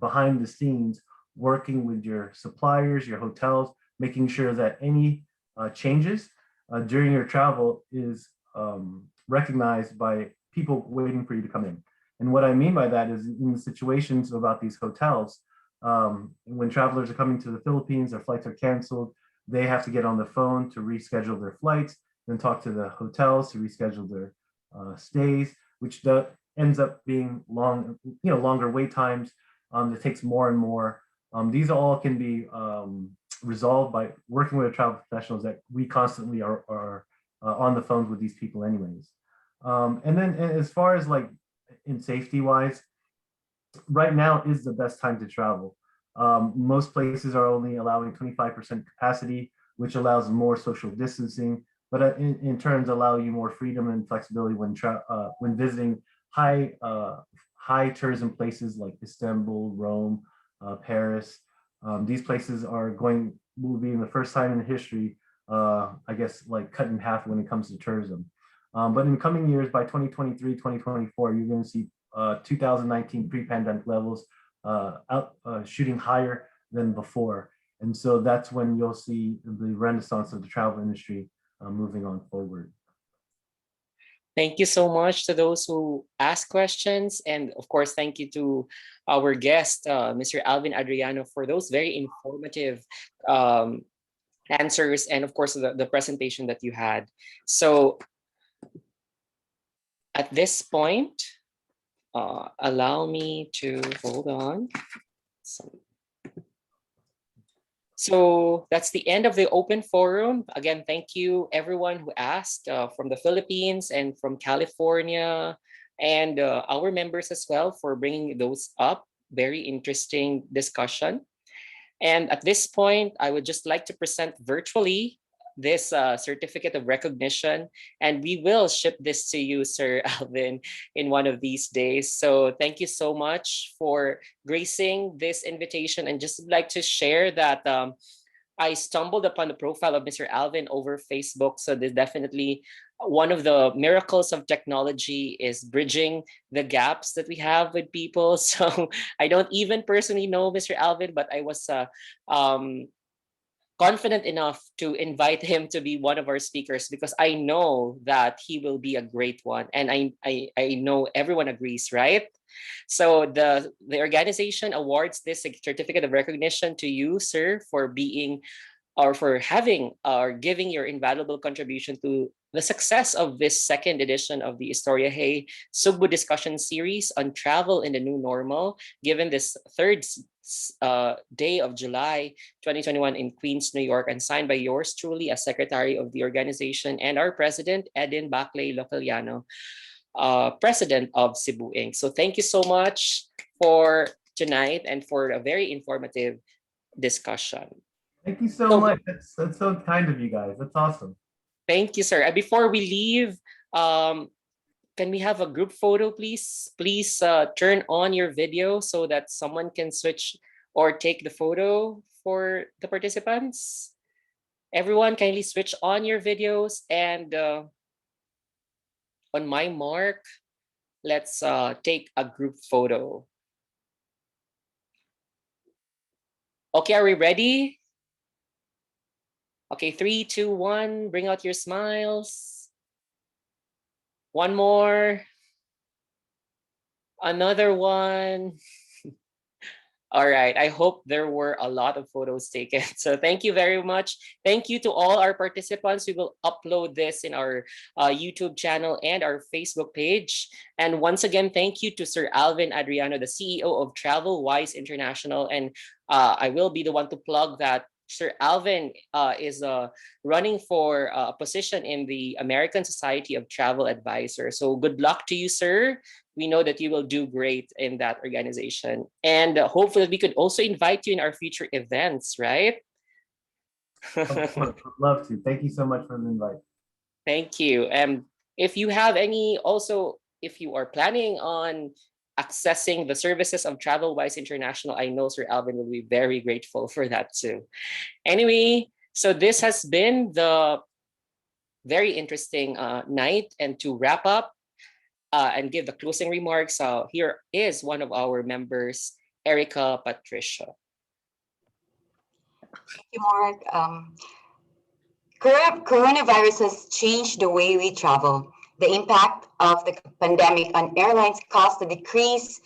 behind the scenes, working with your suppliers, your hotels, making sure that any changes during your travel is recognized by people waiting for you to come in. And what I mean by that is in the situations about these hotels, when travelers are coming to the Philippines, their flights are canceled, they have to get on the phone to reschedule their flights, then talk to the hotels to reschedule their stays, which ends up being longer wait times. It takes more and more. These all can be resolved by working with travel professionals that we constantly are on the phones with these people anyways. And then as far as like in safety wise, right now is the best time to travel. Most places are only allowing 25% capacity, which allows more social distancing, but in turns allow you more freedom and flexibility when visiting high tourism places like Istanbul, Rome, Paris. These places will be the first time in history, I guess, like cut in half when it comes to tourism. But in coming years, by 2023, 2024, you're going to see 2019 pre-pandemic levels shooting higher than before. And so that's when you'll see the renaissance of the travel industry moving on forward. Thank you so much to those who asked questions. And of course, thank you to our guest, Mr. Alvin Adriano, for those very informative answers and of course, the presentation that you had. So at this point, allow me to hold on. So that's the end of the open forum. Again, thank you everyone who asked from the Philippines and from California and our members as well for bringing those up. Very interesting discussion. And at this point, I would just like to present virtually this certificate of recognition, and we will ship this to you, Sir Alvin, in one of these days. So thank you so much for gracing this invitation, and just like to share that I stumbled upon the profile of Mr. Alvin over Facebook. So there's definitely one of the miracles of technology is bridging the gaps that we have with people. So I don't even personally know Mr. Alvin, but I was confident enough to invite him to be one of our speakers because I know that he will be a great one. And I know everyone agrees, right? So the organization awards this certificate of recognition to you, sir, for being or for having or giving your invaluable contribution to the success of this second edition of the Estorya-Hey Sugbo discussion series on travel in the new normal, given this third day of July 2021 in Queens, New York, and signed by yours truly as secretary of the organization and our president, Edin Baclay Localiano, president of Cebu Inc. So thank you so much for tonight and for a very informative discussion. Thank you so much. That's so kind of you guys. That's awesome. Thank you, sir. And before we leave, can we have a group photo, please? Please turn on your video so that someone can switch or take the photo for the participants. Everyone, kindly switch on your videos, and on my mark, let's take a group photo. Okay, are we ready? Okay, 3, 2, 1, bring out your smiles. One more. Another one. All right, I hope there were a lot of photos taken. So thank you very much. Thank you to all our participants. We will upload this in our YouTube channel and our Facebook page. And once again, thank you to Sir Alvin Adriano, the CEO of Travelwise International. And I will be the one to plug that Sir Alvin is running for a position in the American Society of Travel Advisors. So good luck to you, sir. We know that you will do great in that organization. And hopefully we could also invite you in our future events, right? Of course, I'd love to. Thank you so much for the invite. Thank you. If you have any, also, if you are planning on accessing the services of Travelwise International, I know Sir Alvin will be very grateful for that too. Anyway, so this has been the very interesting night. And to wrap up and give the closing remarks, here is one of our members, Erica Patricia. Thank you, Mark. Coronavirus has changed the way we travel. The impact of the pandemic on airlines caused a decrease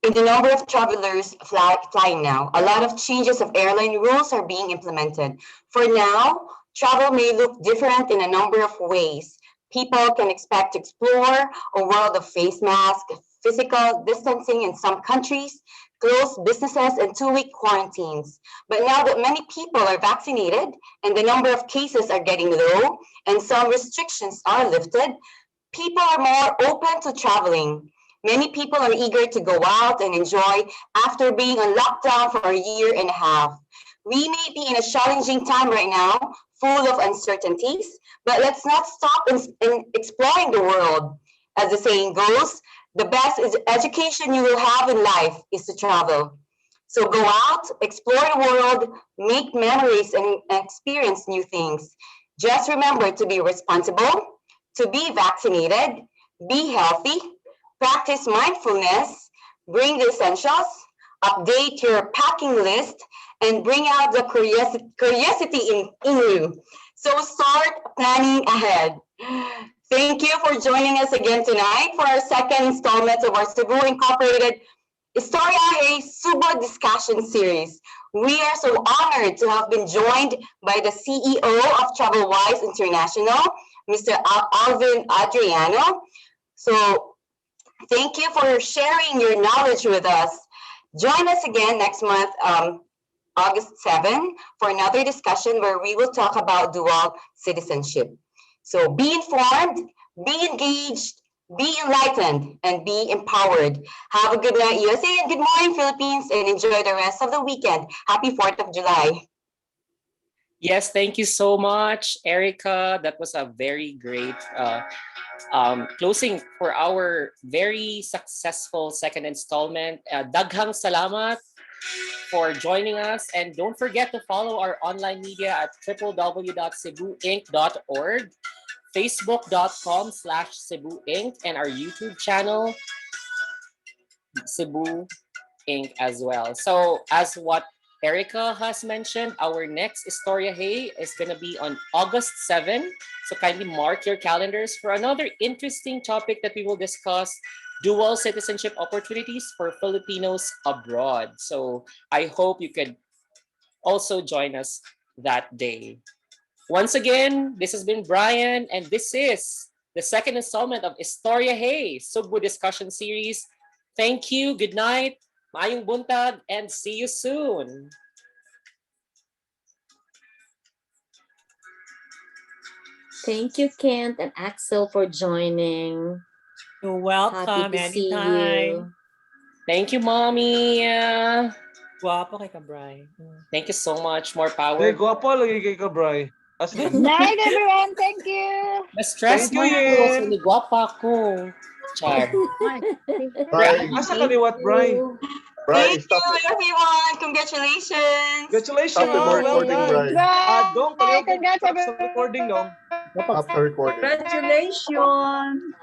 in the number of travelers flying now. A lot of changes of airline rules are being implemented. For now, travel may look different in a number of ways. People can expect to explore a world of face masks, physical distancing in some countries, closed businesses, and 2-week quarantines. But now that many people are vaccinated and the number of cases are getting low and some restrictions are lifted, people are more open to traveling. Many people are eager to go out and enjoy after being on lockdown for a year and a half. We may be in a challenging time right now, full of uncertainties, but let's not stop in exploring the world. As the saying goes, the best education you will have in life is to travel. So go out, explore the world, make memories, and experience new things. Just remember to be responsible, to be vaccinated, be healthy, practice mindfulness, bring the essentials, update your packing list, and bring out the curiosity in you. So start planning ahead. Thank you for joining us again tonight for our second installment of our Sugbo Incorporated Estorya-Hey Sugbo discussion series. We are so honored to have been joined by the CEO of Travelwise International, Mr. Alvin Adriano. So thank you for sharing your knowledge with us. Join us again next month, August 7, for another discussion where we will talk about dual citizenship. So be informed, be engaged, be enlightened, and be empowered. Have a good night, USA, and good morning, Philippines, and enjoy the rest of the weekend. Happy 4th of July. Yes, thank you so much, Erica. That was a very great closing for our very successful second installment. Daghang salamat for joining us. And don't forget to follow our online media at www.cebuinc.org, facebook.com/Cebu Inc., and our YouTube channel, Cebu Inc. as well. So as what Erica has mentioned, our next Estorya-Hey is going to be on August 7. So kindly mark your calendars for another interesting topic that we will discuss: dual citizenship opportunities for Filipinos abroad. So I hope you could also join us that day. Once again, this has been Brian, and this is the second installment of Estorya-Hey Sugbo discussion series. Thank you, good night, maayong buntag, and see you soon. Thank you, Kent and Axel, for joining. You're welcome Happy to see anytime. you. Thank you, Mommy. Guwapo kay Kabray. Thank you so much. More power. Hey, guwapo lagi kay Kabray. As in, Night, everyone. Thank you. Na-stress Thank you, mo Yin. ko sa nigwapa ko. Char. Bri, asa ka liwat, Bray? Bri, Thank you, everyone. Congratulations. Congratulations. stop the Well recording, done. Bri. Dong, Bye. paliw Congrats, stop sa everyone. recording, Dong. Stop the recording. Congratulations.